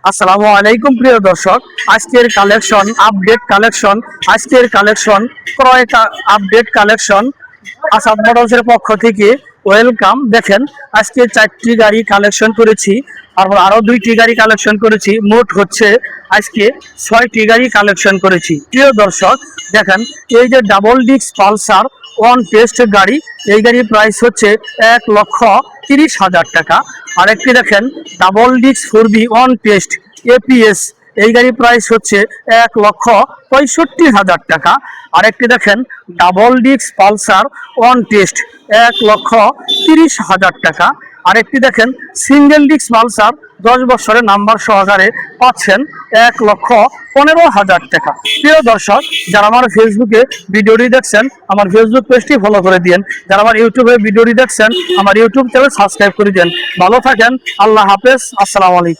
আসসালামু আলাইকুম প্রিয় দর্শক, আজকের কালেকশন ক্রয় আপডেট কালেকশন আসাদ মোটরসের পক্ষ থেকে ওয়েলকাম। দেখেন, আজকে 4টি গাড়ি কালেকশন করেছি, তারপর আরো 2টি গাড়ি কালেকশন করেছি, মোট হচ্ছে আজকে 6টি গাড়ি কালেকশন করেছি। প্রিয় দর্শক দেখেন, এই যে double disc Pulsar one test গাড়ি, এই গাড়ির প্রাইস হচ্ছে 1,30,000 টাকা। আরেকটি দেখেন double disc 4B one test APS, এই গাড়ির প্রাইস হচ্ছে 1,65,000 টাকা। আরেকটি দেখেন double disc Pulsar one test 1,30,000 টাকা। আরেকটি দেখেন সিঙ্গেল ডিস্ক পালসার 10 বছরের নাম্বার সহকারে পাচ্ছেন 1,15,000 টাকা। প্রিয় দর্শক, যারা আমার ফেসবুকে ভিডিওটি দেখছেন আমার ফেসবুক পেজটি ফলো করে দিন, যারা আমার ইউটিউবে ভিডিওটি দেখছেন আমার ইউটিউব চ্যানেল সাবস্ক্রাইব করে দিন। ভালো থাকেন, আল্লাহ হাফেজ, আসসালামু আলাইকুম।